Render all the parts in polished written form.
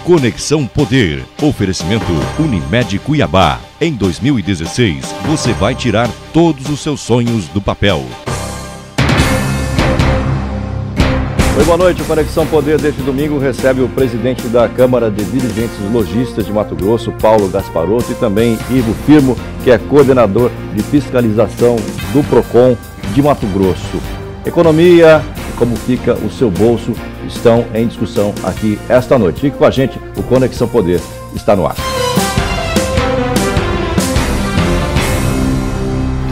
Conexão Poder. Oferecimento Unimed Cuiabá. Em 2016, você vai tirar todos os seus sonhos do papel. Oi, boa noite. O Conexão Poder deste domingo recebe o presidente da Câmara de Dirigentes Lojistas de Mato Grosso, Paulo Gasparotto, e também Ivo Firmo, que é coordenador de fiscalização do PROCON de Mato Grosso. Economia e como fica o seu bolso estão em discussão aqui esta noite. Fique com a gente, o Conexão Poder está no ar.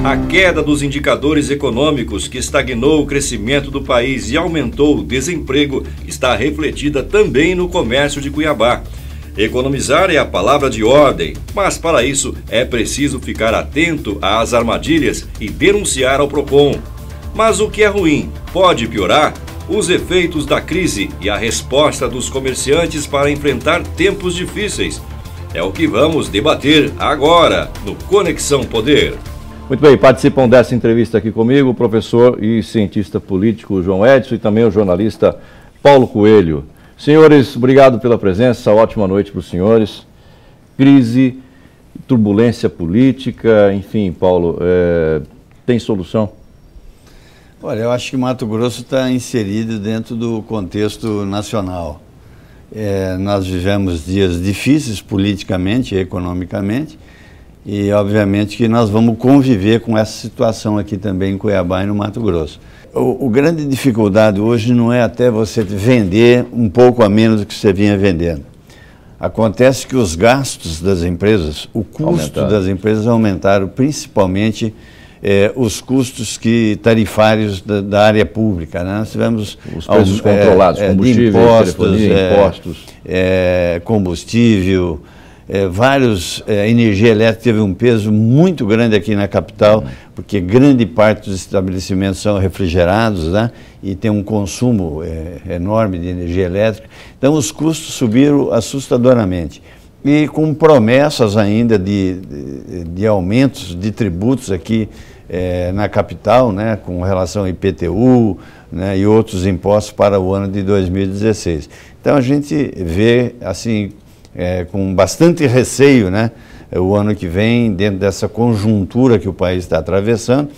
A queda dos indicadores econômicos, que estagnou o crescimento do país e aumentou o desemprego, está refletida também no comércio de Cuiabá. Economizar é a palavra de ordem, mas para isso é preciso ficar atento às armadilhas e denunciar ao PROCON. Mas o que é ruim pode piorar? Os efeitos da crise e a resposta dos comerciantes para enfrentar tempos difíceis. É o que vamos debater agora no Conexão Poder. Muito bem, participam dessa entrevista aqui comigo o professor e cientista político João Edson e também o jornalista Paulo Coelho. Senhores, obrigado pela presença, ótima noite para os senhores. Crise, turbulência política, enfim, Paulo, tem solução? Olha, eu acho que Mato Grosso está inserido dentro do contexto nacional. Nós vivemos dias difíceis politicamente e economicamente, e, obviamente, que nós vamos conviver com essa situação aqui também em Cuiabá e no Mato Grosso. A grande dificuldade hoje não é até você vender um pouco a menos do que você vinha vendendo. Acontece que os gastos das empresas, o custo das empresas aumentaram, principalmente os custos tarifários da área pública, né? Nós tivemos os preços controlados, combustível, impostos, combustível, energia elétrica teve um peso muito grande aqui na capital, porque grande parte dos estabelecimentos são refrigerados, né? E tem um consumo enorme de energia elétrica. Então os custos subiram assustadoramente. E com promessas ainda de aumentos de tributos aqui na capital, né? Com relação ao IPTU, né? E outros impostos para o ano de 2016. Então a gente vê assim, com bastante receio, né, o ano que vem, dentro dessa conjuntura que o país está atravessando,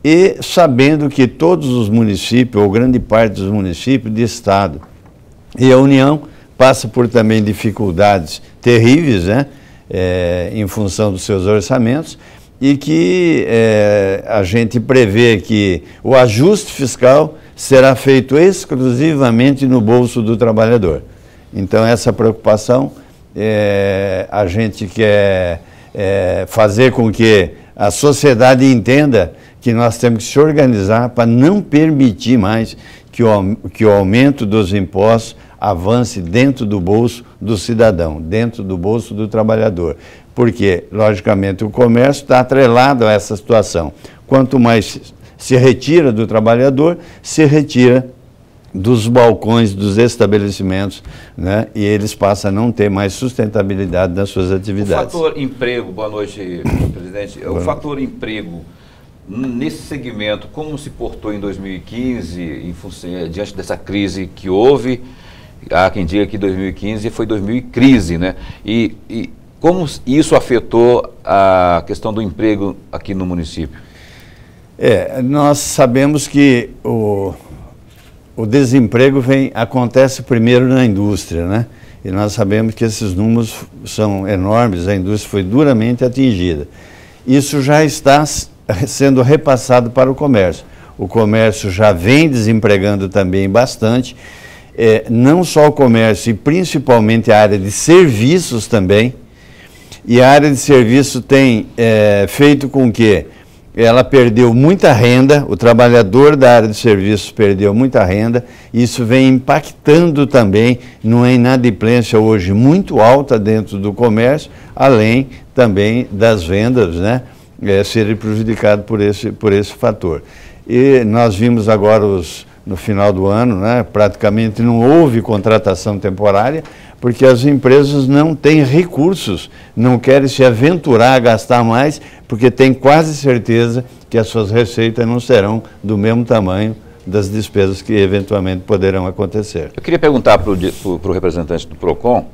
e sabendo que todos os municípios, ou grande parte dos municípios de estado e a União, passa por também dificuldades terríveis, né, em função dos seus orçamentos, e que a gente prevê que o ajuste fiscal será feito exclusivamente no bolso do trabalhador. Então essa preocupação a gente quer fazer com que a sociedade entenda que nós temos que se organizar para não permitir mais que o aumento dos impostos avance dentro do bolso do cidadão, dentro do bolso do trabalhador. Porque, logicamente, o comércio está atrelado a essa situação. Quanto mais se retira do trabalhador, se retira dos balcões dos estabelecimentos, né? E eles passam a não ter mais sustentabilidade nas suas atividades. O fator emprego, boa noite, presidente. O fator emprego nesse segmento, como se portou em 2015, diante dessa crise que houve? Há quem diga que 2015 foi 2000 né? E como isso afetou a questão do emprego aqui no município? Nós sabemos que o desemprego acontece primeiro na indústria, né? E nós sabemos que esses números são enormes, a indústria foi duramente atingida. Isso já está sendo repassado para o comércio. O comércio já vem desempregando também bastante, não só o comércio, e principalmente a área de serviços também. E a área de serviço tem feito com que ela perdeu muita renda, o trabalhador da área de serviços perdeu muita renda, e isso vem impactando também numa inadimplência hoje muito alta dentro do comércio, além também das vendas, né, serem prejudicadas por esse fator. E nós vimos agora, no final do ano, né, praticamente não houve contratação temporária, porque as empresas não têm recursos, não querem se aventurar a gastar mais, porque tem quase certeza que as suas receitas não serão do mesmo tamanho das despesas que eventualmente poderão acontecer. Eu queria perguntar para o representante do PROCON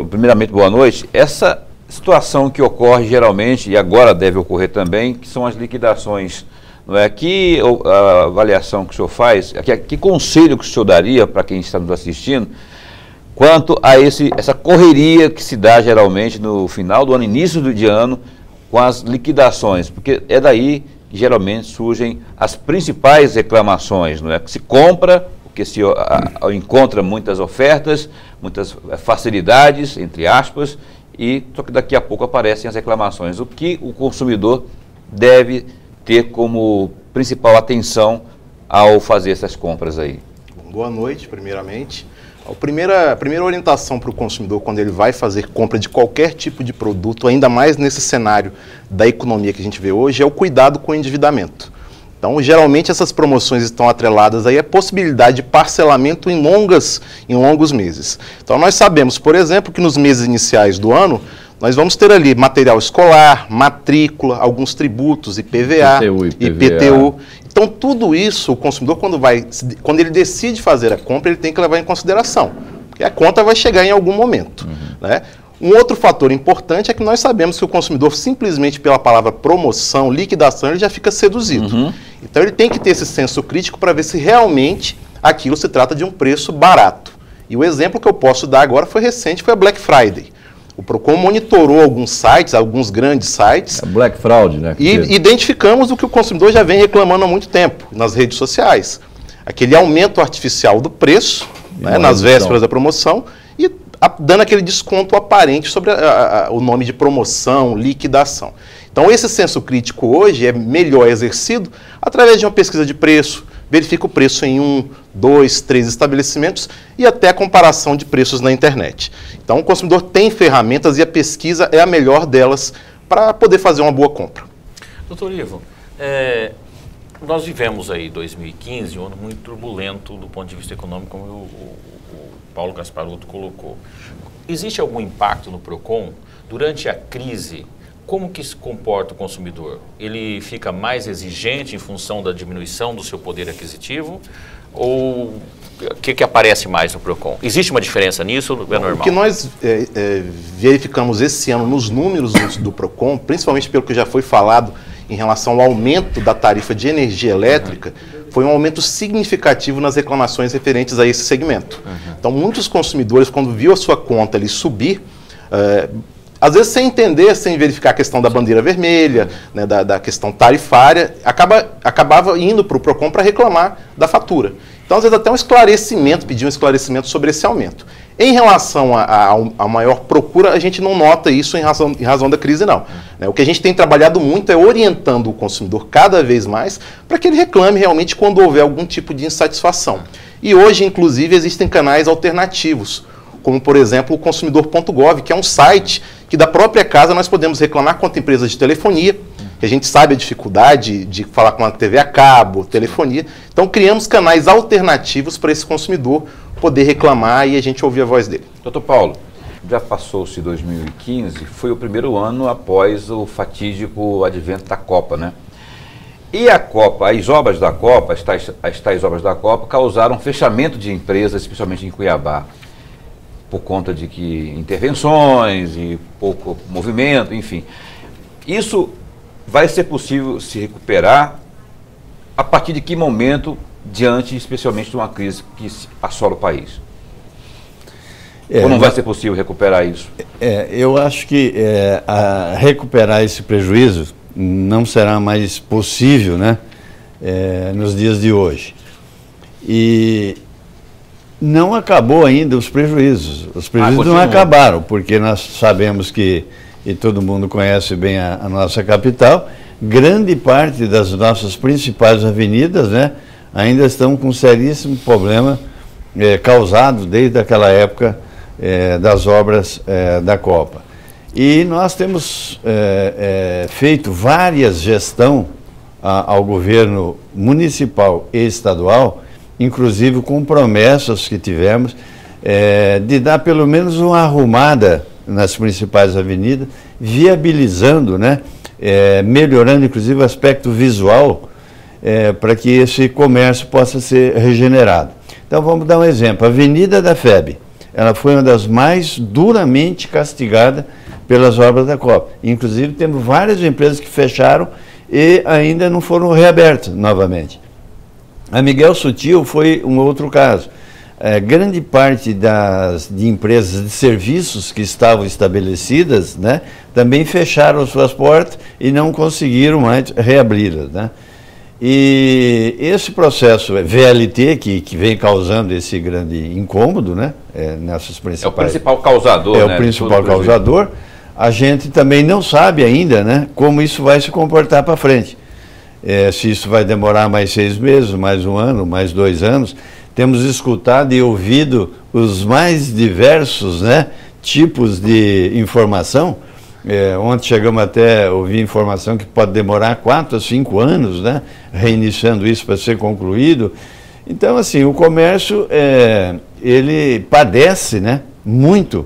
Primeiramente, boa noite. Essa situação que ocorre geralmente, e agora deve ocorrer também, que são as liquidações. Não é? Que a avaliação que o senhor faz, que conselho que o senhor daria para quem está nos assistindo, quanto a essa correria que se dá geralmente no final do ano, início de ano, com as liquidações, porque é daí que geralmente surgem as principais reclamações, não é? Que se compra, porque se encontra muitas ofertas, muitas facilidades, entre aspas, e só que daqui a pouco aparecem as reclamações. O que o consumidor deve ter como principal atenção ao fazer essas compras aí? Boa noite, primeiramente. A primeira orientação para o consumidor quando ele vai fazer compra de qualquer tipo de produto, ainda mais nesse cenário da economia que a gente vê hoje, é o cuidado com o endividamento. Então, geralmente essas promoções estão atreladas aí à possibilidade de parcelamento em longos meses. Então, nós sabemos, por exemplo, que nos meses iniciais do ano, nós vamos ter ali material escolar, matrícula, alguns tributos, IPVA, IPTU. Então, tudo isso, o consumidor, quando ele decide fazer a compra, ele tem que levar em consideração, porque a conta vai chegar em algum momento. Né? Um outro fator importante é que nós sabemos que o consumidor, simplesmente pela palavra promoção, liquidação, ele já fica seduzido. Então, ele tem que ter esse senso crítico para ver se realmente aquilo se trata de um preço barato. E o exemplo que eu posso dar agora foi recente, foi a Black Friday. O PROCON monitorou alguns sites, alguns grandes sites. Black Fraud, né? E identificamos o que o consumidor já vem reclamando há muito tempo nas redes sociais. Aquele aumento artificial do preço, né, nas vésperas da promoção, e dando aquele desconto aparente sobre o nome de promoção, liquidação. Então, esse senso crítico hoje é melhor exercido através de uma pesquisa de preço, verifica o preço em 1, 2, 3 estabelecimentos e até a comparação de preços na internet. Então, o consumidor tem ferramentas e a pesquisa é a melhor delas para poder fazer uma boa compra. Doutor Ivo, nós vivemos aí 2015, um ano muito turbulento do ponto de vista econômico, como o Paulo Gasparotto colocou. Existe algum impacto no PROCON durante a crise? Como que se comporta o consumidor? Ele fica mais exigente em função da diminuição do seu poder aquisitivo? Ou o que aparece mais no PROCON? Existe uma diferença nisso? É normal? O que nós verificamos esse ano nos números do PROCON, principalmente pelo que já foi falado em relação ao aumento da tarifa de energia elétrica, foi um aumento significativo nas reclamações referentes a esse segmento. Então, muitos consumidores, quando viu a sua conta ali subir, às vezes sem entender, sem verificar a questão da bandeira vermelha, né, da questão tarifária, acabava indo para o PROCON para reclamar da fatura. Então, às vezes até um esclarecimento, pedir um esclarecimento sobre esse aumento. Em relação à maior procura, a gente não nota isso em razão da crise, não. O que a gente tem trabalhado muito é orientando o consumidor cada vez mais para que ele reclame realmente quando houver algum tipo de insatisfação. E hoje, inclusive, existem canais alternativos, como, por exemplo, o consumidor.gov, que é um site que da própria casa nós podemos reclamar contra empresas de telefonia, que a gente sabe a dificuldade de falar com a TV a cabo, telefonia. Então, criamos canais alternativos para esse consumidor poder reclamar e a gente ouvir a voz dele. Doutor Paulo, já passou-se 2015, foi o primeiro ano após o fatídico advento da Copa, né? E a Copa, as obras da Copa, as tais obras da Copa, causaram fechamento de empresas, especialmente em Cuiabá, por conta de que intervenções e pouco movimento, enfim. Isso vai ser possível se recuperar a partir de que momento, diante especialmente de uma crise que assola o país? Ou não vai ser possível recuperar isso? Eu acho que recuperar esse prejuízo não será mais possível, né, nos dias de hoje. E não acabou ainda os prejuízos. Os prejuízos não acabaram, porque nós sabemos que, e todo mundo conhece bem a nossa capital, grande parte das nossas principais avenidas, né, ainda estão com seríssimo problema causado desde aquela época das obras da Copa. E nós temos feito várias gestões ao governo municipal e estadual, inclusive com promessas que tivemos de dar pelo menos uma arrumada nas principais avenidas, viabilizando, né, melhorando inclusive o aspecto visual para que esse comércio possa ser regenerado. Então vamos dar um exemplo, a Avenida da FEB. ela foi uma das mais duramente castigadas pelas obras da Copa. Inclusive, temos várias empresas que fecharam e ainda não foram reabertas novamente. A Miguel Sutil foi um outro caso. Grande parte de empresas de serviços que estavam estabelecidas, né, também fecharam suas portas e não conseguiram mais reabri-las, né? E esse processo VLT, que vem causando esse grande incômodo, né, nessas principais... É o principal causador, né? É o principal causador. A gente também não sabe ainda, né, como isso vai se comportar para frente. Se isso vai demorar mais 6 meses, mais 1 ano, mais 2 anos. Temos escutado e ouvido os mais diversos, né, tipos de informação. Ontem chegamos até a ouvir informação que pode demorar 4 a 5 anos, né, reiniciando isso para ser concluído. Então, assim, o comércio, ele padece, né, muito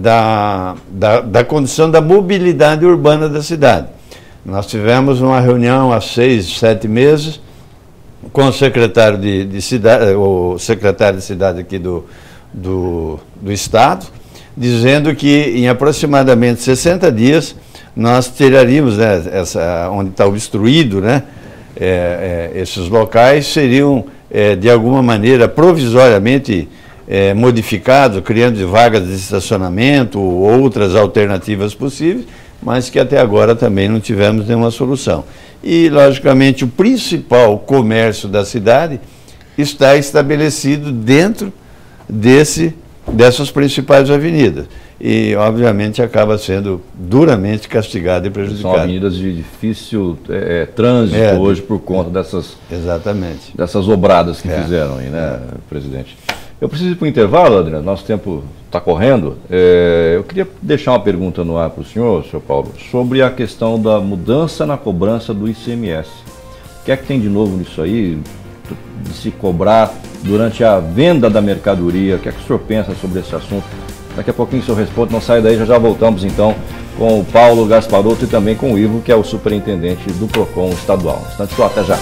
da condição da mobilidade urbana da cidade. Nós tivemos uma reunião há 6, 7 meses com o secretário de cidade, o secretário de cidade aqui do Estado, dizendo que em aproximadamente 60 dias nós tiraríamos, né, onde está obstruído, né, esses locais seriam de alguma maneira provisoriamente modificados, criando vagas de estacionamento ou outras alternativas possíveis, mas que até agora também não tivemos nenhuma solução. E, logicamente, o principal comércio da cidade está estabelecido dentro dessas principais avenidas. E, obviamente, acaba sendo duramente castigado e prejudicado. São avenidas de difícil trânsito hoje por conta dessas obradas que fizeram aí, né, presidente? Eu preciso ir para o intervalo, Adriano, nosso tempo está correndo. Eu queria deixar uma pergunta no ar para o senhor Paulo, sobre a questão da mudança na cobrança do ICMS. O que é que tem de novo nisso aí, de se cobrar durante a venda da mercadoria? O que é que o senhor pensa sobre esse assunto? Daqui a pouquinho o senhor responde, não sai daí, já voltamos então com o Paulo Gasparotto e também com o Ivo, que é o superintendente do PROCON estadual. Instante só, até já.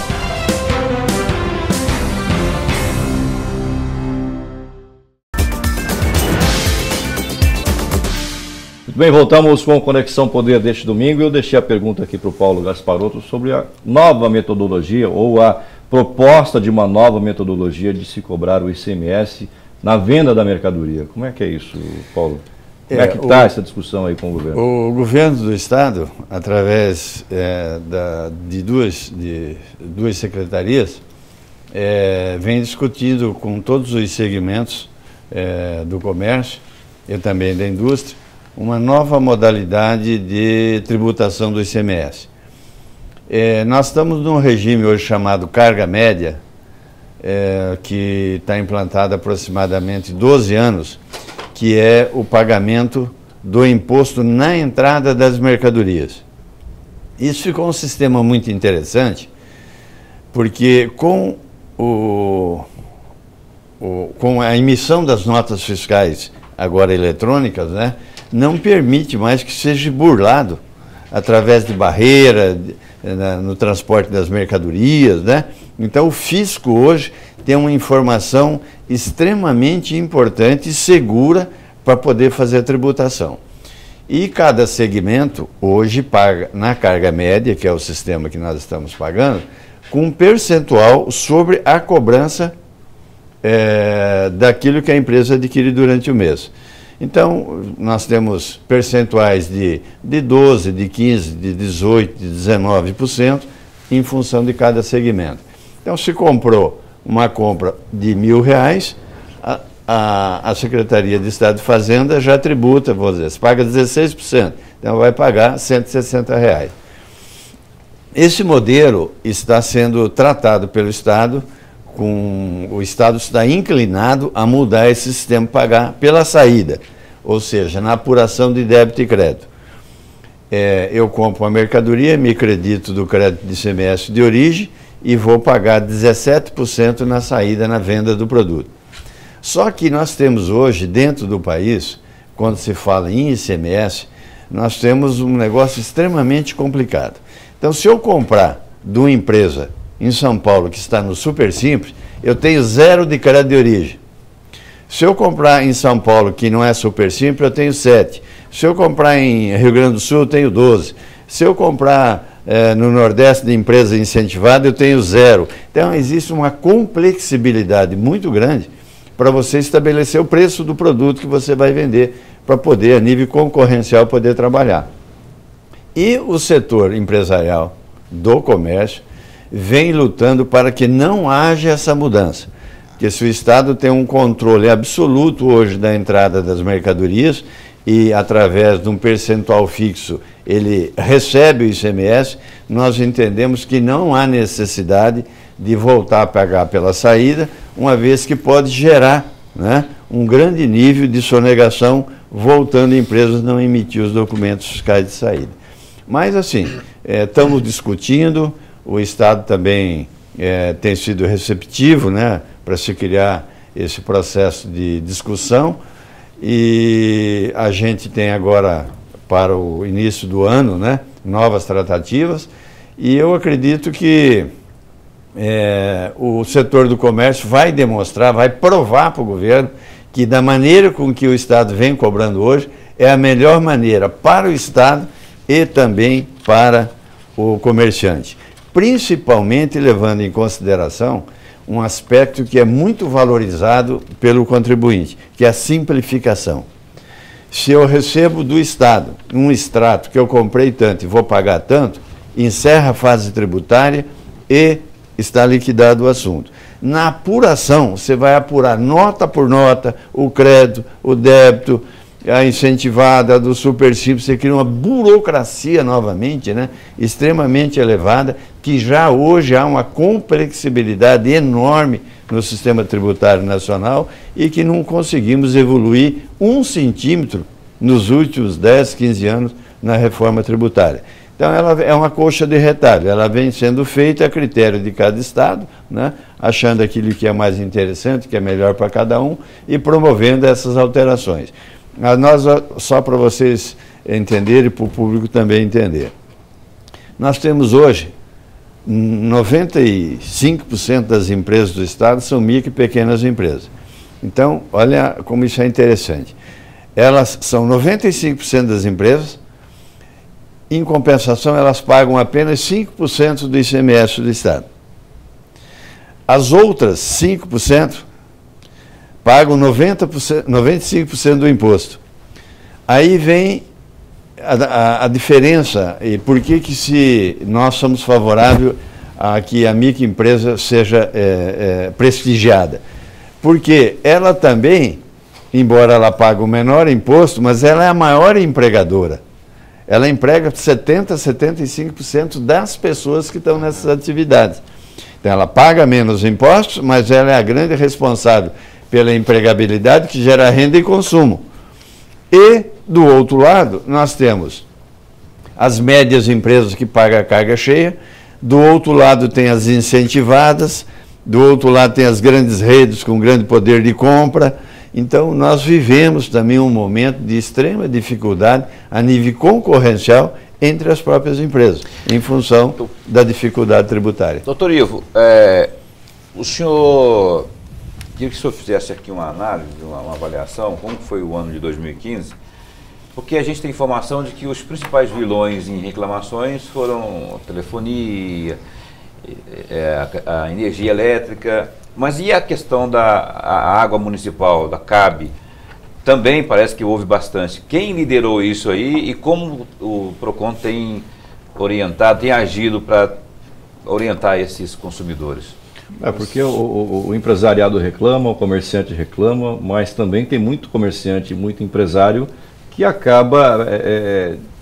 Bem, voltamos com Conexão Poder deste domingo. Eu deixei a pergunta aqui para o Paulo Gasparotto sobre a nova metodologia ou a proposta de uma nova metodologia de se cobrar o ICMS na venda da mercadoria. Como é que é isso, Paulo? Como é que está essa discussão aí com o governo? O governo do Estado, através de duas secretarias, vem discutindo com todos os segmentos do comércio e também da indústria uma nova modalidade de tributação do ICMS. Nós estamos num regime hoje chamado carga média, que está implantado há aproximadamente 12 anos, que é o pagamento do imposto na entrada das mercadorias. Isso ficou um sistema muito interessante, porque com a emissão das notas fiscais agora eletrônicas, né, não permite mais que seja burlado através de barreira no transporte das mercadorias, né? Então o fisco hoje tem uma informação extremamente importante e segura para poder fazer a tributação. E cada segmento hoje paga na carga média, que é o sistema que nós estamos pagando, com um percentual sobre a cobrança daquilo que a empresa adquire durante o mês. Então, nós temos percentuais de 12%, de 15%, de 18%, de 19%, em função de cada segmento. Então, se comprou uma compra de R$1.000, a Secretaria de Estado de Fazenda já tributa, vamos dizer, se paga 16%, então vai pagar R$160. Esse modelo está sendo tratado pelo Estado, o Estado está inclinado a mudar esse sistema, pagar pela saída, ou seja, na apuração de débito e crédito. Eu compro uma mercadoria, me credito do crédito de ICMS de origem e vou pagar 17% na saída, na venda do produto. Só que nós temos hoje, dentro do país, quando se fala em ICMS, nós temos um negócio extremamente complicado. Então, se eu comprar de uma empresa em São Paulo, que está no Super Simples, eu tenho 0 de crédito de origem. Se eu comprar em São Paulo, que não é super simples, eu tenho 7. Se eu comprar em Rio Grande do Sul, eu tenho 12. Se eu comprar no Nordeste de empresa incentivada, eu tenho 0. Então, existe uma complexibilidade muito grande para você estabelecer o preço do produto que você vai vender, para poder, a nível concorrencial, poder trabalhar. E o setor empresarial do comércio vem lutando para que não haja essa mudança. Porque se o Estado tem um controle absoluto hoje da entrada das mercadorias e através de um percentual fixo ele recebe o ICMS, nós entendemos que não há necessidade de voltar a pagar pela saída, uma vez que pode gerar, né, um grande nível de sonegação, voltando a empresas não emitir os documentos fiscais de saída. Mas assim, estamos discutindo, o Estado também tem sido receptivo, né, para se criar esse processo de discussão, e a gente tem agora, para o início do ano, né, novas tratativas, e eu acredito que o setor do comércio vai demonstrar, vai provar para o governo que da maneira com que o Estado vem cobrando hoje, é a melhor maneira para o Estado e também para o comerciante. Principalmente levando em consideração um aspecto que é muito valorizado pelo contribuinte, que é a simplificação. Se eu recebo do Estado um extrato que eu comprei tanto e vou pagar tanto, encerra a fase tributária e está liquidado o assunto. Na apuração, você vai apurar nota por nota, o crédito, o débito, a incentivada, do super simples, você cria uma burocracia novamente, né, extremamente elevada, que já hoje há uma complexibilidade enorme no sistema tributário nacional e que não conseguimos evoluir 1 centímetro nos últimos 10, 15 anos na reforma tributária. Então, ela é uma coxa de retalho, ela vem sendo feita a critério de cada Estado, né, achando aquilo que é mais interessante, que é melhor para cada um, e promovendo essas alterações. Nós, só para vocês entenderem e para o público também entender, nós temos hoje 95% das empresas do Estado são micro e pequenas empresas. Então, olha como isso é interessante. Elas são 95% das empresas. Em compensação, elas pagam apenas 5% do ICMS do Estado. As outras 5% pagam 95% do imposto. Aí vem a diferença, e por que se nós somos favoráveis a que a microempresa seja prestigiada? Porque ela também, embora ela pague o menor imposto, mas ela é a maior empregadora. Ela emprega 70%, 75% das pessoas que estão nessas atividades. Então, ela paga menos impostos, mas ela é a grande responsável pela empregabilidade que gera renda e consumo. E, do outro lado, nós temos as médias empresas que pagam a carga cheia, do outro lado tem as incentivadas, do outro lado tem as grandes redes com grande poder de compra. Então, nós vivemos também um momento de extrema dificuldade a nível concorrencial entre as próprias empresas, em função da dificuldade tributária. Doutor Ivo, o senhor, queria que o senhor fizesse aqui uma análise, uma avaliação, como foi o ano de 2015, porque a gente tem informação de que os principais vilões em reclamações foram a telefonia, a energia elétrica. Mas e a questão a água municipal, da CAB? Também parece que houve bastante. Quem liderou isso aí e como o PROCON tem orientado, tem agido para orientar esses consumidores? Porque o empresariado reclama, o comerciante reclama, mas também tem muito comerciante, muito empresário que acaba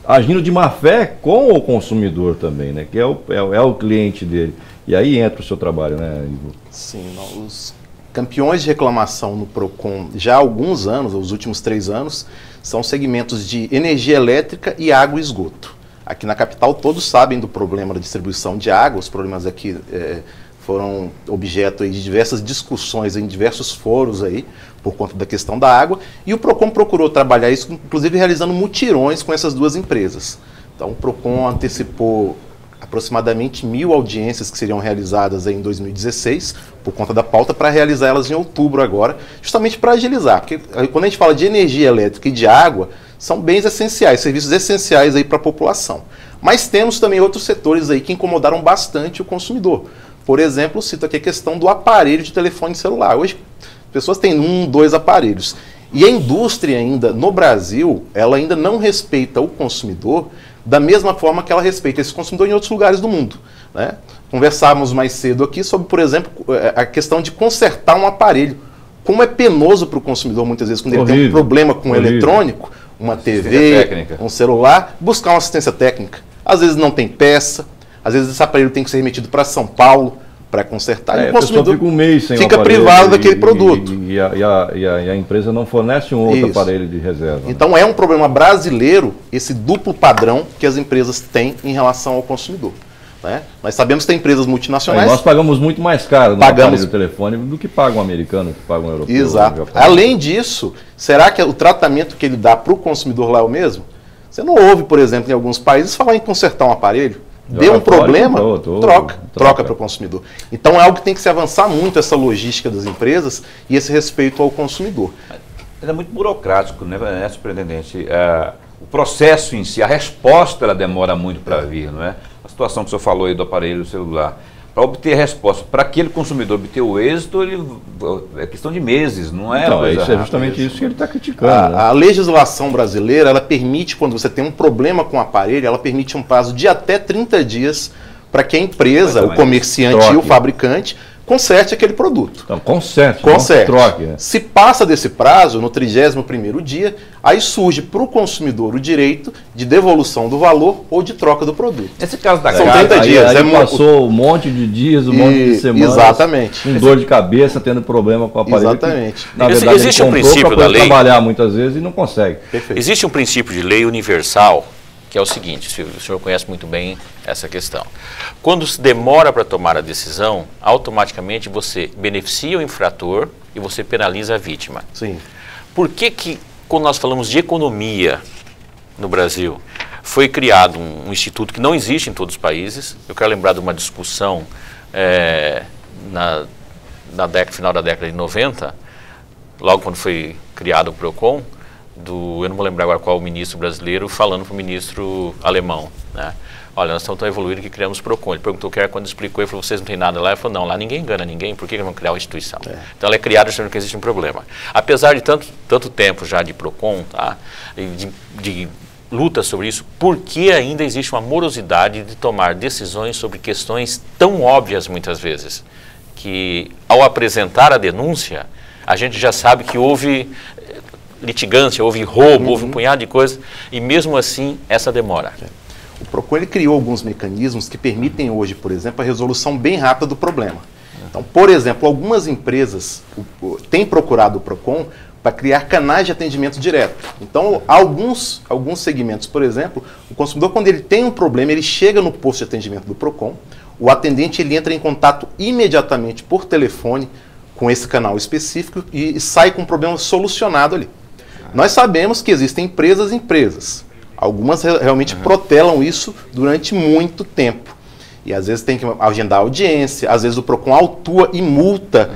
agindo de má fé com o consumidor também, né? Que é o cliente dele. E aí entra o seu trabalho, né, Ivo? Sim, os campeões de reclamação no PROCON já há alguns anos, os últimos 3 anos, são segmentos de energia elétrica e água e esgoto. Aqui na capital todos sabem do problema da distribuição de água, os problemas aqui foram objeto aí de diversas discussões em diversos fóruns aí, por conta da questão da água, e o PROCON procurou trabalhar isso, inclusive realizando mutirões com essas duas empresas. Então o PROCON antecipou aproximadamente 1.000 audiências que seriam realizadas aí em 2016, por conta da pauta, para realizar elas em outubro agora, justamente para agilizar. Porque quando a gente fala de energia elétrica e de água, são bens essenciais, serviços essenciais aí para a população. Mas temos também outros setores aí que incomodaram bastante o consumidor. Por exemplo, cito aqui a questão do aparelho de telefone celular. Hoje, as pessoas têm 1, 2 aparelhos. E a indústria ainda, no Brasil, ela ainda não respeita o consumidor da mesma forma que ela respeita esse consumidor em outros lugares do mundo, né? Conversávamos mais cedo aqui sobre, por exemplo, a questão de consertar um aparelho. Como é penoso para o consumidor, muitas vezes, quando ele tem um problema com o eletrônico, uma TV, um celular, buscar uma assistência técnica. Às vezes não tem peça, às vezes esse aparelho tem que ser remetido para São Paulo para consertar. E o consumidor fica um mês sem fica privado daquele produto. E a empresa não fornece um outro aparelho de reserva. Então, né? É um problema brasileiro esse duplo padrão que as empresas têm em relação ao consumidor, né? Nós sabemos que tem empresas multinacionais... nós pagamos muito mais caro no aparelho de telefone do que paga um americano, do que paga um europeu. Exato. Além disso, será que o tratamento que ele dá para o consumidor lá é o mesmo? Você não ouve, por exemplo, em alguns países, falar em consertar um aparelho. Deu um problema, troca para o consumidor. Então é algo que tem que se avançar muito, essa logística das empresas e esse respeito ao consumidor. É muito burocrático, né, superintendente? O processo em si, a resposta, ela demora muito para vir, não é? A situação que o senhor falou aí do aparelho celular. Para obter a resposta, para aquele consumidor obter o êxito, é questão de meses, não é? Então, é justamente isso que ele está criticando. A legislação brasileira, ela permite, quando você tem um problema com o aparelho, ela permite um prazo de até 30 dias para que a empresa, o comerciante e o fabricante conserte aquele produto. Então, conserte. Troque. Se passa desse prazo, no 31º dia, aí surge para o consumidor o direito de devolução do valor ou de troca do produto. Nesse caso da São 30 dias. Aí passou um monte de dias, um monte de semanas. Exatamente. Com dor de cabeça, tendo problema com o aparelho. Exatamente. Que, na verdade, existe um princípio da lei. Trabalhar muitas vezes e não consegue. Perfeito. Existe um princípio de lei universal, que é o seguinte, o senhor conhece muito bem essa questão. Quando se demora para tomar a decisão, automaticamente você beneficia o infrator e você penaliza a vítima. Sim. Por que, quando nós falamos de economia no Brasil, foi criado um instituto que não existe em todos os países? Eu quero lembrar de uma discussão final da década de 90, logo quando foi criado o PROCON, eu não vou lembrar agora qual o ministro brasileiro, falando para o ministro alemão, né? Olha, nós estamos tão evoluídos que criamos o PROCON. Ele perguntou o que era, quando explicou, ele falou, vocês não tem nada lá? Ele falou, não, lá ninguém engana ninguém, por que eles vão criar uma instituição? Então ela é criada achando que existe um problema. Apesar de tanto tempo já de PROCON, tá? de luta sobre isso, por que ainda existe uma morosidade de tomar decisões sobre questões tão óbvias muitas vezes, que ao apresentar a denúncia, a gente já sabe que houve litigância, houve roubo, houve um punhado de coisas, e mesmo assim essa demora. O PROCON ele criou alguns mecanismos que permitem hoje, por exemplo, a resolução bem rápida do problema. Então, por exemplo, algumas empresas têm procurado o PROCON para criar canais de atendimento direto. Então, alguns segmentos, por exemplo, o consumidor, quando ele tem um problema, ele chega no posto de atendimento do PROCON, o atendente ele entra em contato imediatamente por telefone com esse canal específico e sai com o problema solucionado ali. Nós sabemos que existem empresas. Algumas realmente protelam isso durante muito tempo. E às vezes tem que agendar audiência, às vezes o PROCON autua e multa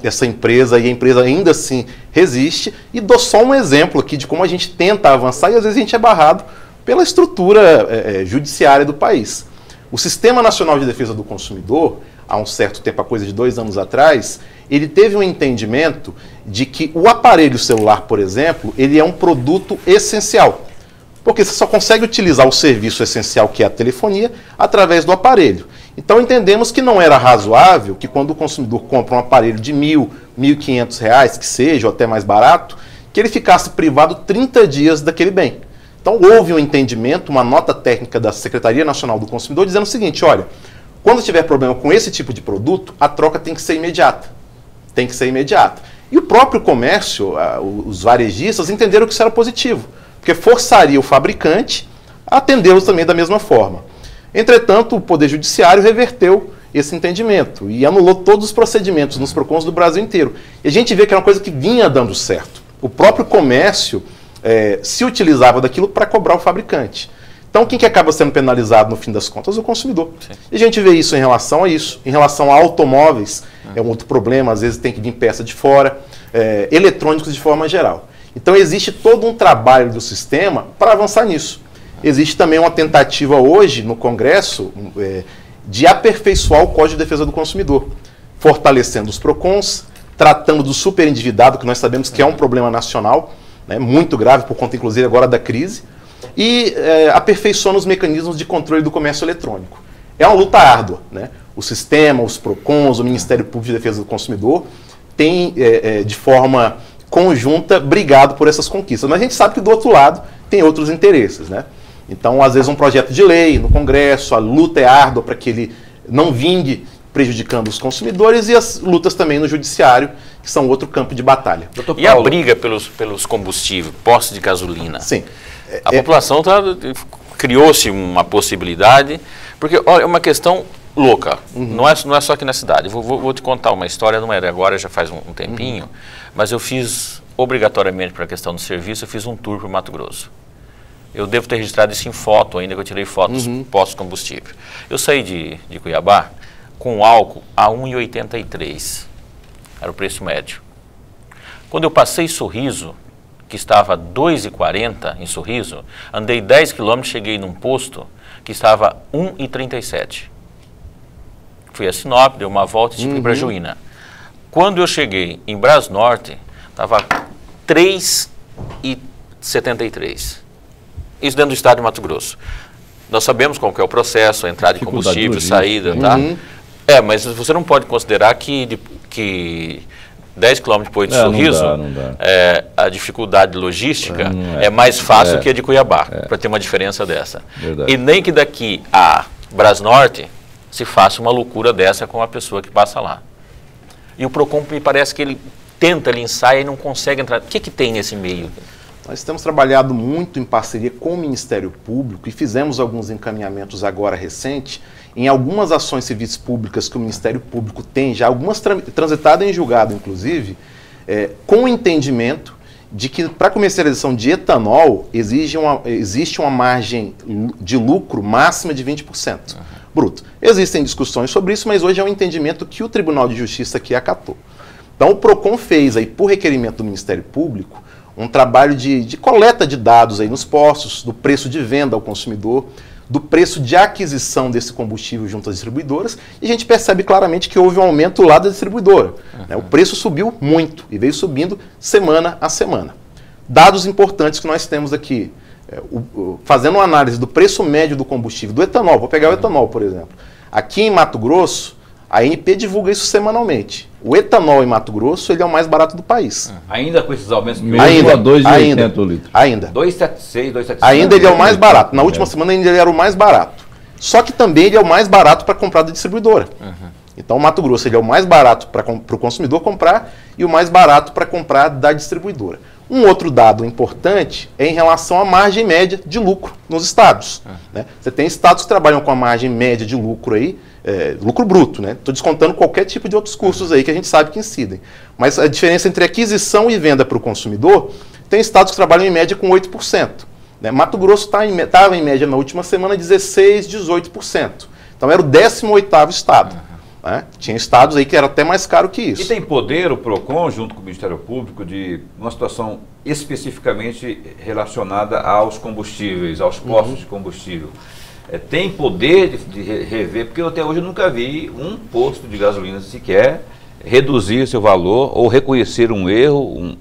essa empresa e a empresa ainda assim resiste. E dou só um exemplo aqui de como a gente tenta avançar e às vezes a gente é barrado pela estrutura judiciária do país. O Sistema Nacional de Defesa do Consumidor, há um certo tempo, a coisa de 2 anos atrás, ele teve um entendimento de que o aparelho celular, por exemplo, ele é um produto essencial. Porque você só consegue utilizar o serviço essencial, que é a telefonia, através do aparelho. Então entendemos que não era razoável que quando o consumidor compra um aparelho de R$1.000, R$1.500, que seja, ou até mais barato, que ele ficasse privado 30 dias daquele bem. Então houve um entendimento, uma nota técnica da Secretaria Nacional do Consumidor dizendo o seguinte, olha, quando tiver problema com esse tipo de produto, a troca tem que ser imediata. Tem que ser imediata. E o próprio comércio, os varejistas, entenderam que isso era positivo, porque forçaria o fabricante a atendê-los também da mesma forma. Entretanto, o Poder Judiciário reverteu esse entendimento e anulou todos os procedimentos nos PROCONs do Brasil inteiro. E a gente vê que era uma coisa que vinha dando certo. O próprio comércio se utilizava daquilo para cobrar o fabricante. Então, quem que acaba sendo penalizado no fim das contas? O consumidor. Sim. E a gente vê isso em relação a isso. Em relação a automóveis, é um outro problema, às vezes tem que vir peça de fora, eletrônicos de forma geral. Então, existe todo um trabalho do sistema para avançar nisso. Existe também uma tentativa hoje no Congresso de aperfeiçoar o Código de Defesa do Consumidor, fortalecendo os PROCONs, tratando do superendividado, que nós sabemos que é um problema nacional, né, muito grave, por conta, inclusive, agora da crise, e aperfeiçoando os mecanismos de controle do comércio eletrônico. É uma luta árdua, né? O sistema, os PROCONs, o Ministério Público de Defesa do Consumidor tem, de forma conjunta, brigado por essas conquistas. Mas a gente sabe que, do outro lado, tem outros interesses, né? Então, às vezes, um projeto de lei no Congresso, a luta é árdua para que ele não vingue prejudicando os consumidores, e as lutas também no Judiciário, que são outro campo de batalha. E a briga pelos combustíveis, postos de gasolina? Sim. A população criou-se uma possibilidade, porque olha, é uma questão louca, não é só aqui na cidade. Vou te contar uma história, não era agora, já faz um tempinho, mas eu fiz, obrigatoriamente para a questão do serviço, eu fiz um tour para o Mato Grosso. Eu devo ter registrado isso em foto ainda, que eu tirei fotos dos postos de combustível. Eu saí de Cuiabá com álcool a 1,83, era o preço médio. Quando eu passei Sorriso, que estava a 2,40 em Sorriso, andei 10 quilômetros, cheguei num posto que estava 1,37. Fui a Sinop, dei uma volta e fui para Juína. Quando eu cheguei em Brasnorte, estava 3,73. Isso dentro do estado de Mato Grosso. Nós sabemos qual que é o processo, a entrada de combustível, saída, tá? Mas você não pode considerar que 10 km depois de Sorriso, não dá. A dificuldade logística é mais fácil que a de Cuiabá, para ter uma diferença dessa. Verdade. E nem que daqui a Brasnorte se faça uma loucura dessa com a pessoa que passa lá. E o PROCON me parece que ele tenta, ele ensaia e não consegue entrar. O que tem nesse meio? Nós temos trabalhado muito em parceria com o Ministério Público e fizemos alguns encaminhamentos agora recente em algumas ações civis públicas que o Ministério Público tem já, algumas transitadas em julgado, inclusive, com o entendimento de que para comercialização de etanol existe uma margem de lucro máxima de 20% bruto. Existem discussões sobre isso, mas hoje é um entendimento que o Tribunal de Justiça aqui acatou. Então o PROCON fez, aí, por requerimento do Ministério Público, um trabalho de coleta de dados aí nos postos, do preço de venda ao consumidor, do preço de aquisição desse combustível junto às distribuidoras, e a gente percebe claramente que houve um aumento lá da distribuidora. Né? O preço subiu muito e veio subindo semana a semana. Dados importantes que nós temos aqui, fazendo uma análise do preço médio do combustível, do etanol, vou pegar o etanol, por exemplo. Aqui em Mato Grosso, a ANP divulga isso semanalmente. O etanol em Mato Grosso, ele é o mais barato do país. Ainda com esses aumentos? Mesmo a 2,80 o litro. Ainda. 2,76, 2,75. Ainda ele é o mais barato. Na última semana ainda ele era o mais barato. Só que também ele é o mais barato para comprar da distribuidora. Então o Mato Grosso ele é o mais barato para o consumidor comprar e o mais barato para comprar da distribuidora. Um outro dado importante é em relação à margem média de lucro nos estados. Né? Você tem estados que trabalham com a margem média de lucro aí, lucro bruto, né? Estou descontando qualquer tipo de outros custos aí que a gente sabe que incidem. Mas a diferença entre aquisição e venda para o consumidor, tem estados que trabalham em média com 8%. Né? Mato Grosso estava em média na última semana 16%, 18%. Então era o 18º estado. Né? Tinha estados aí que era até mais caro que isso. E tem poder o PROCON, junto com o Ministério Público, de uma situação especificamente relacionada aos combustíveis, aos postos de combustível? Tem poder de rever, porque até hoje eu nunca vi um posto de gasolina sequer reduzir seu valor ou reconhecer um erro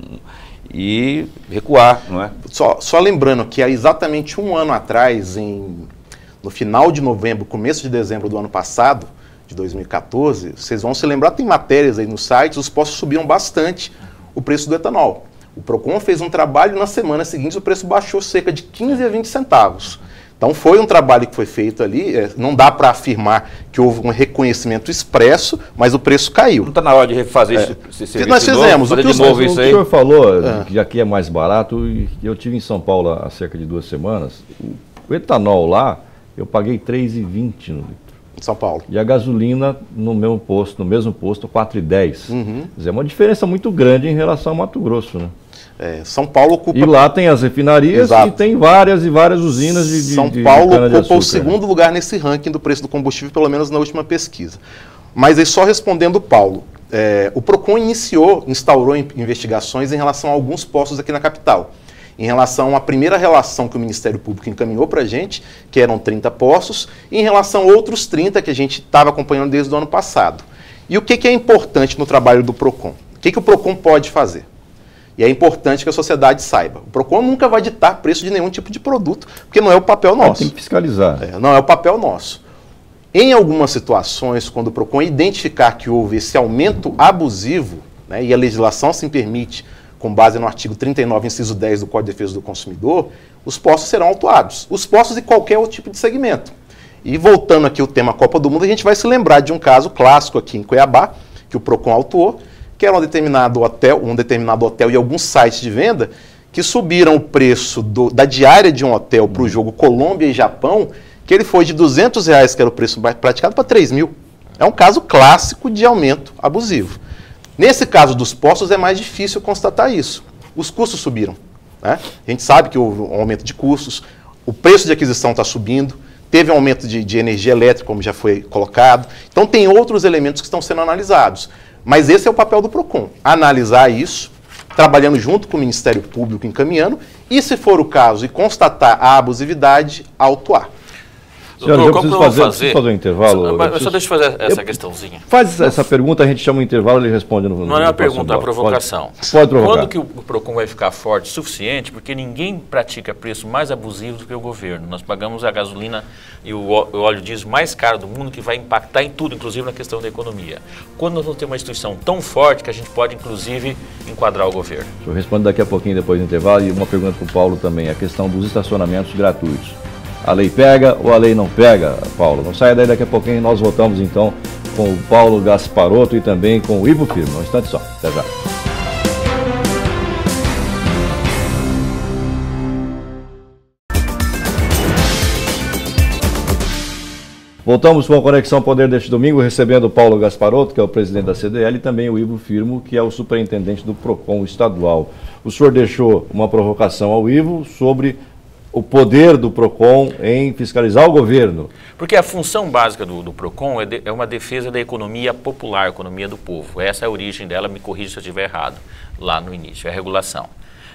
e recuar, não é? Só lembrando que há exatamente um ano atrás, no final de novembro, começo de dezembro do ano passado, de 2014, vocês vão se lembrar, tem matérias aí nos sites, os postos subiram bastante o preço do etanol. O PROCON fez um trabalho, na semana seguinte o preço baixou cerca de 15 a 20 centavos. Então foi um trabalho que foi feito ali, não dá para afirmar que houve um reconhecimento expresso, mas o preço caiu. Não está na hora de refazer esse serviço nós fizemos, novo, de novo isso aí? O senhor falou que aqui é mais barato, e eu estive em São Paulo há cerca de 2 semanas, o etanol lá, eu paguei R$3,20 no litro. Em São Paulo. E a gasolina no mesmo posto, R$4,10. Quer dizer, é uma diferença muito grande em relação ao Mato Grosso, né? São Paulo ocupa... E lá tem as refinarias. Exato. E tem várias e várias usinas de São Paulo ocupou o segundo lugar nesse ranking do preço do combustível, pelo menos na última pesquisa. Mas aí só respondendo o Paulo, o PROCON instaurou investigações em relação a alguns postos aqui na capital. Em relação à primeira relação que o Ministério Público encaminhou para a gente, que eram 30 postos, e em relação a outros 30 que a gente estava acompanhando desde o ano passado. E o que é importante no trabalho do PROCON? O que o PROCON pode fazer? E é importante que a sociedade saiba. O PROCON nunca vai ditar preço de nenhum tipo de produto, porque não é o papel nosso. Tem que fiscalizar. Não é o papel nosso. Em algumas situações, quando o PROCON identificar que houve esse aumento abusivo, né, e a legislação se permite, com base no artigo 39, inciso 10 do Código de Defesa do Consumidor, os postos serão autuados. Os postos e qualquer outro tipo de segmento. E voltando aqui ao tema Copa do Mundo, a gente vai se lembrar de um caso clássico aqui em Cuiabá, que o PROCON autuou, que era um determinado hotel e alguns sites de venda que subiram o preço da diária de um hotel para o jogo Colômbia e Japão, que ele foi de R$200, que era o preço praticado, para 3 mil. É um caso clássico de aumento abusivo. Nesse caso dos postos é mais difícil constatar isso. Os custos subiram, né? A gente sabe que houve um aumento de custos, o preço de aquisição está subindo, teve um aumento de energia elétrica, como já foi colocado. Então tem outros elementos que estão sendo analisados. Mas esse é o papel do PROCON, analisar isso, trabalhando junto com o Ministério Público, encaminhando, e se for o caso e constatar a abusividade, autuar. Senhor, eu preciso fazer um intervalo. Mas só deixa eu fazer essa questãozinha. Faz essa pergunta, a gente chama o intervalo e ele responde no Não é uma pergunta, é uma provocação. Pode provocar. Quando que o PROCON vai ficar forte o suficiente? Porque ninguém pratica preço mais abusivo do que o governo. Nós pagamos a gasolina e o óleo diesel mais caro do mundo, que vai impactar em tudo, inclusive na questão da economia. Quando nós vamos ter uma instituição tão forte que a gente pode, inclusive, enquadrar o governo? Eu respondo daqui a pouquinho, depois do intervalo, e uma pergunta para o Paulo também, a questão dos estacionamentos gratuitos. A lei pega ou a lei não pega, Paulo? Não saia daí, daqui a pouquinho nós voltamos então com o Paulo Gasparotto e também com o Ivo Firmo. Um instante só, até já. Voltamos com a Conexão Poder deste domingo, recebendo o Paulo Gasparotto, que é o presidente da CDL, e também o Ivo Firmo, que é o superintendente do PROCON estadual. O senhor deixou uma provocação ao Ivo sobre o poder do PROCON em fiscalizar o governo. Porque a função básica do PROCON é uma defesa da economia popular, a economia do povo. Essa é a origem dela, me corrija se eu estiver errado, lá no início, é a regulação.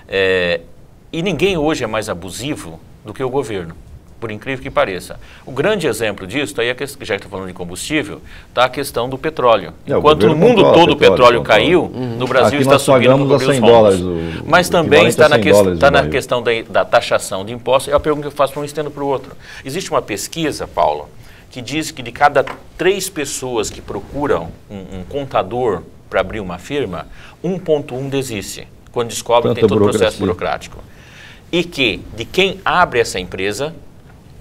E ninguém hoje é mais abusivo do que o governo, por incrível que pareça. O grande exemplo disso, já que está falando de combustível, está a questão do petróleo. Enquanto no mundo todo o petróleo caiu, no Brasil está subindo por cobrir os rombos. Mas também está na questão da taxação de impostos. É a pergunta que eu faço para um estendo para o outro. Existe uma pesquisa, Paulo, que diz que de cada 3 pessoas que procuram um contador para abrir uma firma, 1,1 desiste, quando descobre que tem todo o processo burocrático. E que de quem abre essa empresa,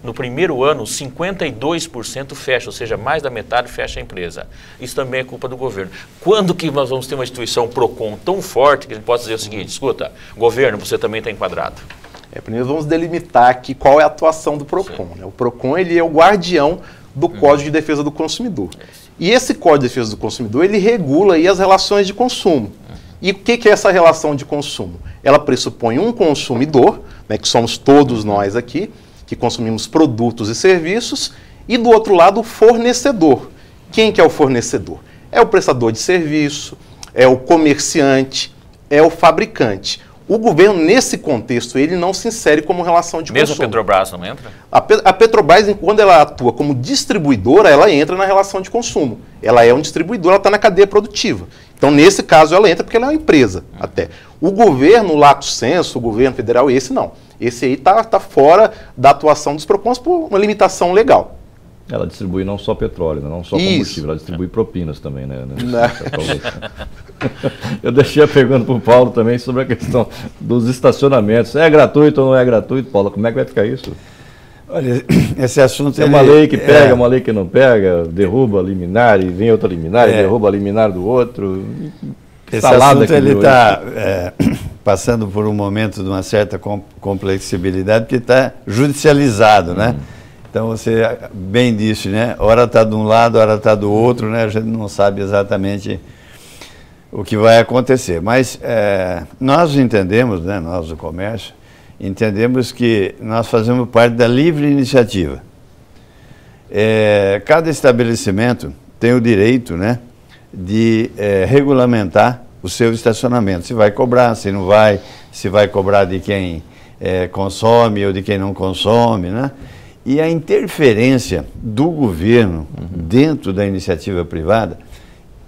no primeiro ano, 52% fecha, ou seja, mais da metade fecha a empresa. Isso também é culpa do governo. Quando que nós vamos ter uma instituição PROCON tão forte que a gente possa dizer o seguinte: escuta, governo, você também está enquadrado? Primeiro vamos delimitar aqui qual é a atuação do PROCON. Né? O PROCON ele é o guardião do Código de Defesa do Consumidor. E esse Código de Defesa do Consumidor, ele regula aí as relações de consumo. E o que é essa relação de consumo? Ela pressupõe um consumidor, né, que somos todos nós aqui, que consumimos produtos e serviços, e do outro lado o fornecedor. Quem que é o fornecedor? É o prestador de serviço, é o comerciante, é o fabricante. O governo, nesse contexto, ele não se insere como relação de consumo. Mesmo a Petrobras não entra? A Petrobras, quando ela atua como distribuidora, ela entra na relação de consumo. Ela é um distribuidor, ela está na cadeia produtiva. Então, nesse caso, ela entra porque ela é uma empresa, até. O governo, lato sensu, o governo federal, esse não. Esse aí está fora da atuação dos PROCONs por uma limitação legal. Ela distribui não só petróleo, não só combustível, ela distribui propinas também, né? Eu deixei a pergunta para o Paulo também sobre a questão dos estacionamentos. É gratuito ou não é gratuito, Paulo? Como é que vai ficar isso? Olha, esse assunto... É uma lei que pega, uma lei que não pega, derruba a liminar e vem outra liminar e derruba a liminar do outro. Esse assunto ele está passando por um momento de uma certa complexibilidade, porque está judicializado, né? Então você bem disse, né? Hora está de um lado, hora está do outro, né? A gente não sabe exatamente o que vai acontecer. Mas nós entendemos, né, nós do comércio, entendemos que nós fazemos parte da livre iniciativa. Cada estabelecimento tem o direito, né, de regulamentar o seu estacionamento. Se vai cobrar, se não vai, se vai cobrar de quem consome ou de quem não consome, né? E a interferência do governo dentro da iniciativa privada,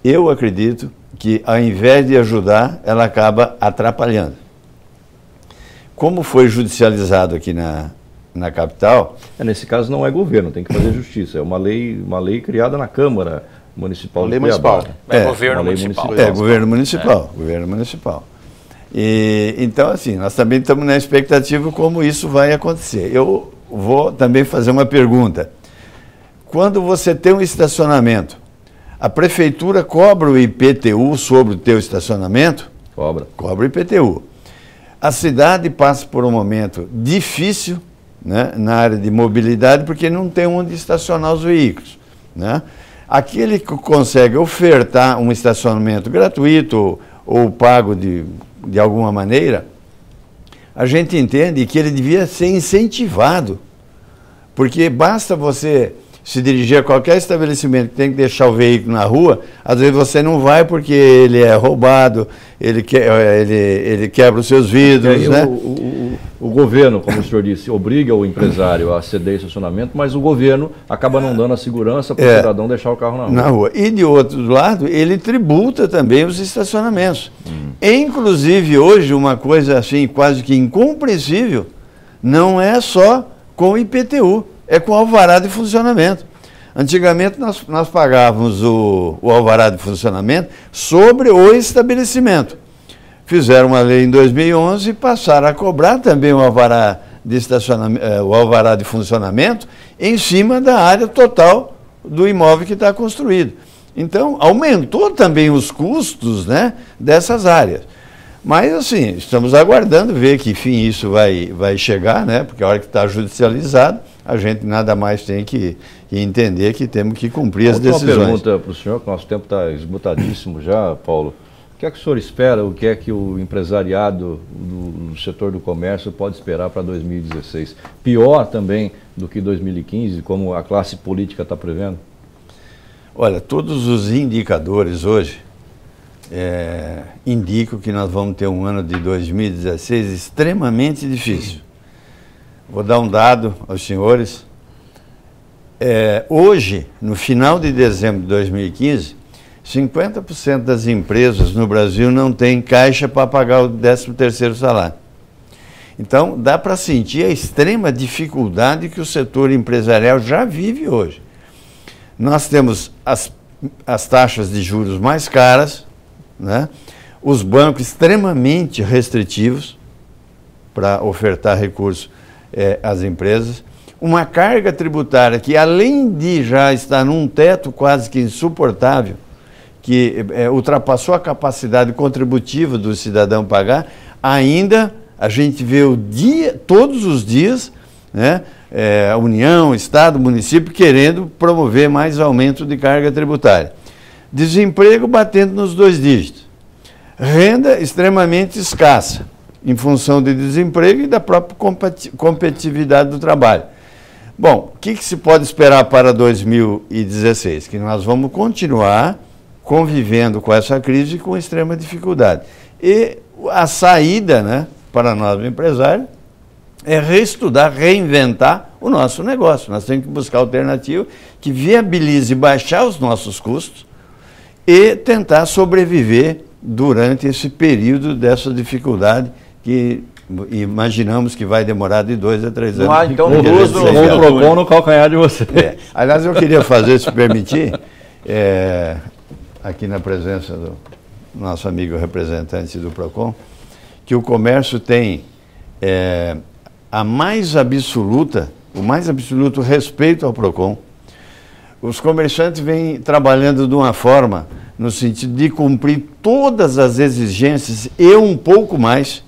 eu acredito que, ao invés de ajudar, ela acaba atrapalhando. Como foi judicializado aqui na capital... Nesse caso não é governo, tem que fazer justiça. É uma lei criada na Câmara Municipal de Cuiabá. Governo municipal. Governo municipal. Governo municipal. E, então, assim, nós também estamos na expectativa como isso vai acontecer. Eu vou também fazer uma pergunta. Quando você tem um estacionamento, a prefeitura cobra o IPTU sobre o teu estacionamento? Cobra. Cobra o IPTU. A cidade passa por um momento difícil, né, na área de mobilidade, porque não tem onde estacionar os veículos, né? Aquele que consegue ofertar um estacionamento gratuito ou pago de alguma maneira, a gente entende que ele devia ser incentivado, porque basta você se dirigir a qualquer estabelecimento que tem que deixar o veículo na rua, às vezes você não vai porque ele é roubado, ele quebra os seus vidros, né? O governo, como o senhor disse, obriga o empresário a ceder estacionamento, mas o governo acaba não dando a segurança para o cidadão deixar o carro na rua. E, de outro lado, ele tributa também os estacionamentos. Inclusive, hoje, uma coisa assim, quase que incompreensível, não é só com o IPTU, é com o alvará de funcionamento. Antigamente, nós pagávamos o alvará de funcionamento sobre o estabelecimento. Fizeram uma lei em 2011 e passaram a cobrar também o alvará de funcionamento em cima da área total do imóvel que está construído. Então, aumentou também os custos, né, dessas áreas. Mas, assim, estamos aguardando ver que fim isso vai chegar, né, porque a hora que está judicializado, a gente nada mais tem que entender que temos que cumprir as decisões. Uma pergunta para o senhor, que o nosso tempo está esgotadíssimo já, Paulo. O que é que o senhor espera, o que é que o empresariado do setor do comércio pode esperar para 2016? Pior também do que 2015, como a classe política está prevendo? Olha, todos os indicadores hoje indicam que nós vamos ter um ano de 2016 extremamente difícil. Vou dar um dado aos senhores. Hoje, no final de dezembro de 2015, 50% das empresas no Brasil não têm caixa para pagar o 13º salário. Então, dá para sentir a extrema dificuldade que o setor empresarial já vive hoje. Nós temos as taxas de juros mais caras, né? Os bancos extremamente restritivos para ofertar recursos às empresas, uma carga tributária que, além de já estar num teto quase que insuportável, que ultrapassou a capacidade contributiva do cidadão pagar, ainda a gente vê todos os dias, né, a União, Estado, município querendo promover mais aumento de carga tributária. Desemprego batendo nos 2 dígitos. Renda extremamente escassa, em função de desemprego e da própria competitividade do trabalho. Bom, o que se pode esperar para 2016? Que nós vamos continuar convivendo com essa crise com extrema dificuldade. E a saída, né, para nós empresários é reestudar, reinventar o nosso negócio. Nós temos que buscar alternativa que viabilize baixar os nossos custos e tentar sobreviver durante esse período dessa dificuldade que imaginamos que vai demorar de 2 a 3 anos. Então, o PROCON no calcanhar de você. Aliás, eu queria fazer, se permitir, aqui na presença do nosso amigo representante do PROCON, que o comércio tem o mais absoluto respeito ao PROCON. Os comerciantes vêm trabalhando de uma forma no sentido de cumprir todas as exigências e um pouco mais.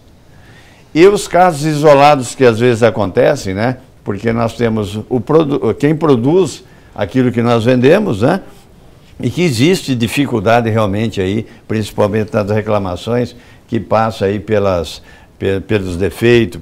E os casos isolados que às vezes acontecem, né? Porque nós temos quem produz aquilo que nós vendemos, né? e que existe dificuldade realmente aí, principalmente nas reclamações que passam aí pelos defeitos,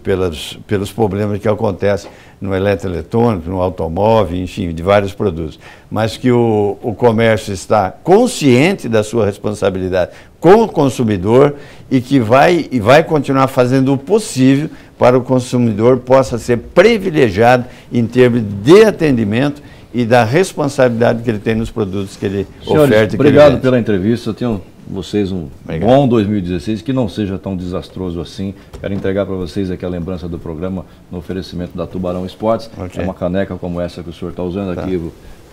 pelos problemas que acontecem no eletroeletrônico, no automóvel, enfim, de vários produtos. Mas que o comércio está consciente da sua responsabilidade com o consumidor e que vai continuar fazendo o possível para o consumidor possa ser privilegiado em termos de atendimento e da responsabilidade que ele tem nos produtos que ele oferta. Obrigado pela entrevista. Tenham vocês um bom 2016, que não seja tão desastroso assim. Quero entregar para vocês aqui a lembrança do programa no oferecimento da Tubarão Esportes. É uma caneca como essa que o senhor está usando aqui.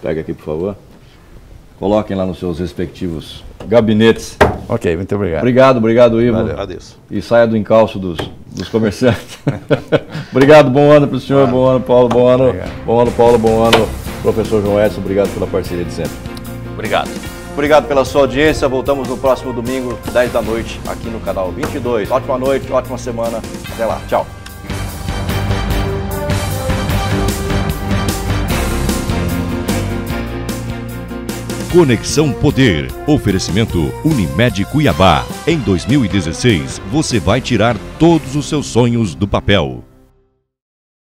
Pega aqui, por favor. Coloquem lá nos seus respectivos gabinetes. Ok, muito obrigado. Obrigado, Ivo. Valeu. Agradeço. E saia do encalço dos comerciantes. Obrigado, bom ano para o senhor, bom ano, Paulo, bom ano. Bom ano, Paulo, bom ano, professor João Edson. Obrigado pela parceria de sempre. Obrigado. Obrigado pela sua audiência. Voltamos no próximo domingo, 10 da noite, aqui no canal 22. Ótima noite, ótima semana. Até lá. Tchau. Conexão Poder. Oferecimento Unimed Cuiabá. Em 2016, você vai tirar todos os seus sonhos do papel.